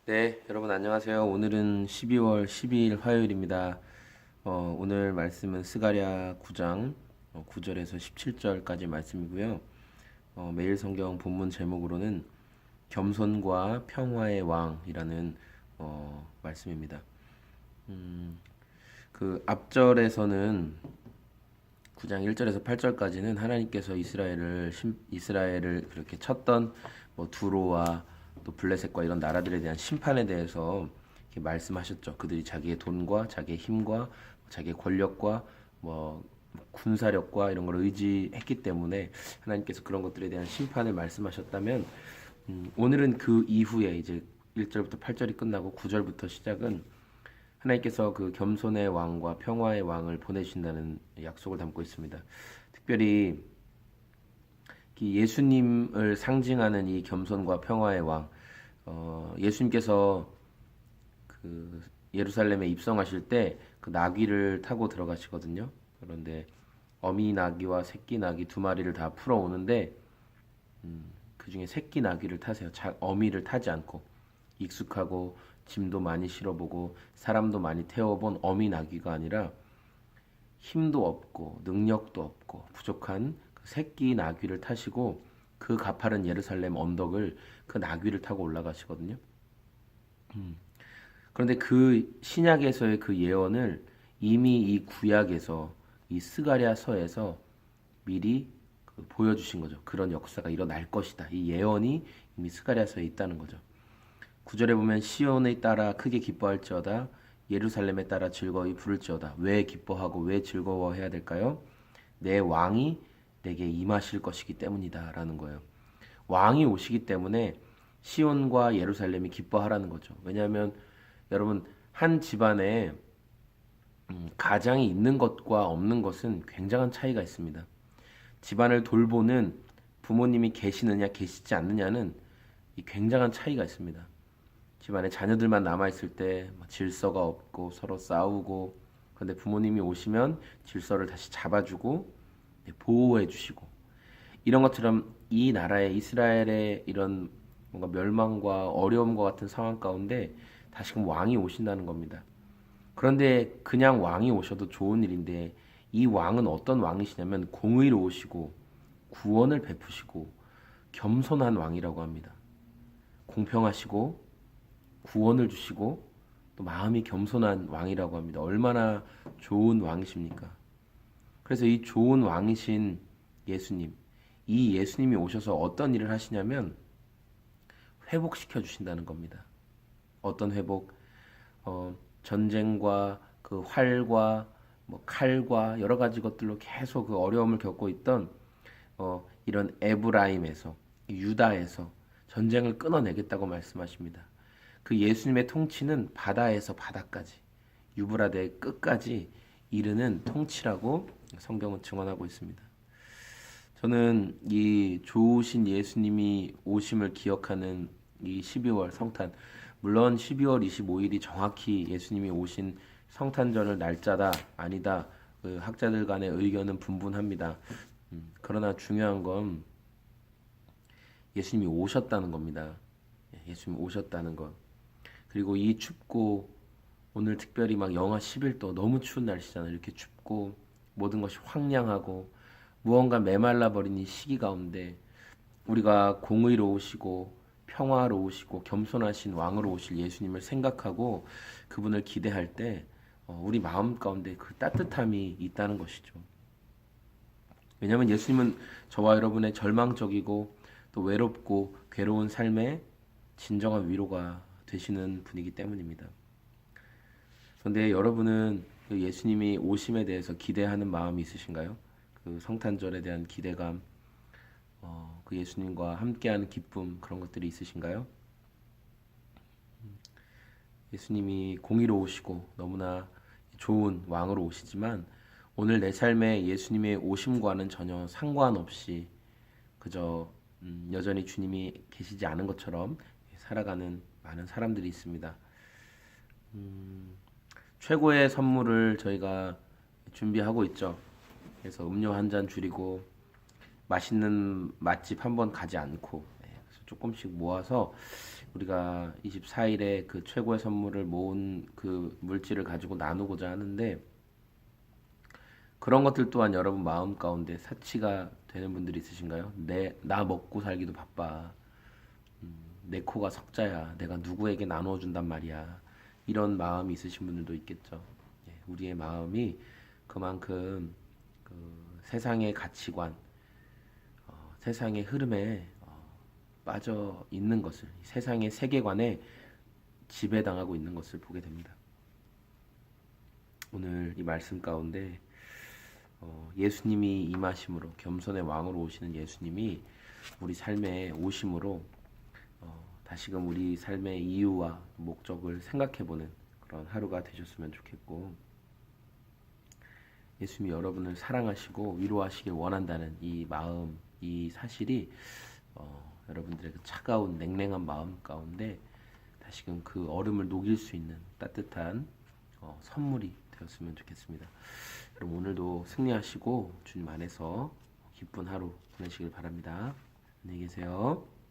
네, 여러분 안녕하세요. 오늘은 12월 12일 화요일입니다. 오늘 말씀은 스가랴 9장 9절에서 17절까지 말씀이고요. 매일 성경 본문 제목으로는 겸손과 평화의 왕이라는 말씀입니다. 그 앞절에서는 9장 1절에서 8절까지는 하나님께서 이스라엘을 그렇게 쳤던 두로와 또 블레셋과 이런 나라들에 대한 심판에 대해서 이렇게 말씀하셨죠. 그들이 자기의 돈과 자기의 힘과 자기의 권력과 뭐 군사력과 이런 걸 의지했기 때문에 하나님께서 그런 것들에 대한 심판을 말씀하셨다면, 오늘은 그 이후에 이제 1절부터 8절이 끝나고 9절부터 시작은 하나님께서 그 겸손의 왕과 평화의 왕을 보내신다는 약속을 담고 있습니다. 특별히 예수님을 상징하는 이 겸손과 평화의 왕, 예수님께서 그 예루살렘에 입성하실 때 그 나귀를 타고 들어가시거든요. 그런데 어미 나귀와 새끼 나귀 두 마리를 다 풀어 오는데, 그 중에 새끼 나귀를 타세요. 어미를 타지 않고, 익숙하고 짐도 많이 실어보고 사람도 많이 태워본 어미 나귀가 아니라 힘도 없고 능력도 없고 부족한 그 새끼 나귀를 타시고 그 가파른 예루살렘 언덕을 그 나귀를 타고 올라가시거든요. 그런데 그 신약에서의 그 예언을 이미 이 구약에서, 이 스가랴서에서 미리 보여주신 거죠. 그런 역사가 일어날 것이다. 이 예언이 이미 스가랴서에 있다는 거죠. 9절에 보면 시온에 따라 크게 기뻐할지어다, 예루살렘에 따라 즐거이 부를지어다. 왜 기뻐하고 왜 즐거워해야 될까요? 내 왕이 내게 임하실 것이기 때문이다 라는 거예요. 왕이 오시기 때문에 시온과 예루살렘이 기뻐하라는 거죠. 왜냐하면 여러분, 한 집안에 가장이 있는 것과 없는 것은 굉장한 차이가 있습니다. 집안을 돌보는 부모님이 계시느냐 계시지 않느냐는 굉장한 차이가 있습니다. 집안에 자녀들만 남아있을 때 질서가 없고 서로 싸우고, 그런데 부모님이 오시면 질서를 다시 잡아주고 보호해주시고, 이런 것처럼 이 나라의 이스라엘의 이런 뭔가 멸망과 어려움과 같은 상황 가운데 다시금 왕이 오신다는 겁니다. 그런데 그냥 왕이 오셔도 좋은 일인데, 이 왕은 어떤 왕이시냐면 공의로우시고 구원을 베푸시고 겸손한 왕이라고 합니다. 공평하시고 구원을 주시고 또 마음이 겸손한 왕이라고 합니다. 얼마나 좋은 왕이십니까? 그래서 이 좋은 왕이신 예수님, 이 예수님이 오셔서 어떤 일을 하시냐면 회복시켜 주신다는 겁니다. 어떤 회복? 전쟁과 그 활과 칼과 여러 가지 것들로 계속 그 어려움을 겪고 있던 이런 에브라임에서, 유다에서 전쟁을 끊어내겠다고 말씀하십니다. 그 예수님의 통치는 바다에서 바다까지, 유브라데 끝까지 이르는 통치라고 성경은 증언하고 있습니다. 저는 이 좋으신 예수님이 오심을 기억하는 이 12월 성탄, 물론 12월 25일이 정확히 예수님이 오신 성탄절을 날짜다 아니다, 그 학자들 간의 의견은 분분합니다. 그러나 중요한 건 예수님이 오셨다는 겁니다. 예수님이 오셨다는 것. 그리고 이 춥고, 오늘 특별히 막 영하 11도 너무 추운 날씨잖아요. 이렇게 춥고 모든 것이 황량하고 무언가 메말라 버린 이 시기 가운데 우리가 공의로우시고 평화로우시고 겸손하신 왕으로 오실 예수님을 생각하고 그분을 기대할 때 우리 마음 가운데 그 따뜻함이 있다는 것이죠. 왜냐하면 예수님은 저와 여러분의 절망적이고 또 외롭고 괴로운 삶에 진정한 위로가 되시는 분이기 때문입니다. 그런데 여러분은 그 예수님이 오심에 대해서 기대하는 마음이 있으신가요? 그 성탄절에 대한 기대감, 그 예수님과 함께하는 기쁨, 그런 것들이 있으신가요? 예수님이 공의로우시고 너무나 좋은 왕으로 오시지만 오늘 내 삶에 예수님의 오심과는 전혀 상관없이 그저 여전히 주님이 계시지 않은 것처럼 살아가는 많은 사람들이 있습니다. 최고의 선물을 저희가 준비하고 있죠. 그래서 음료 한 잔 줄이고 맛있는 맛집 한 번 가지 않고, 그래서 조금씩 모아서 우리가 24일에 그 최고의 선물을 모은 그 물질을 가지고 나누고자 하는데 그런 것들 또한 여러분 마음 가운데 사치가 되는 분들이 있으신가요? 나 먹고 살기도 바빠. 내 코가 석자야. 내가 누구에게 나누어 준단 말이야. 이런 마음이 있으신 분들도 있겠죠. 예, 우리의 마음이 그만큼 그 세상의 가치관, 세상의 흐름에 빠져 있는 것을, 세상의 세계관에 지배당하고 있는 것을 보게 됩니다. 오늘 이 말씀 가운데 예수님이 임하심으로 겸손의 왕으로 오시는 예수님이 우리 삶에 오심으로 다시금 우리 삶의 이유와 목적을 생각해보는 그런 하루가 되셨으면 좋겠고 예수님이 여러분을 사랑하시고 위로하시길 원한다는 이 마음, 이 사실이 여러분들의 그 차가운 냉랭한 마음 가운데 다시금 그 얼음을 녹일 수 있는 따뜻한 선물이 되었으면 좋겠습니다. 여러분 오늘도 승리하시고 주님 안에서 기쁜 하루 보내시길 바랍니다. 안녕히 계세요.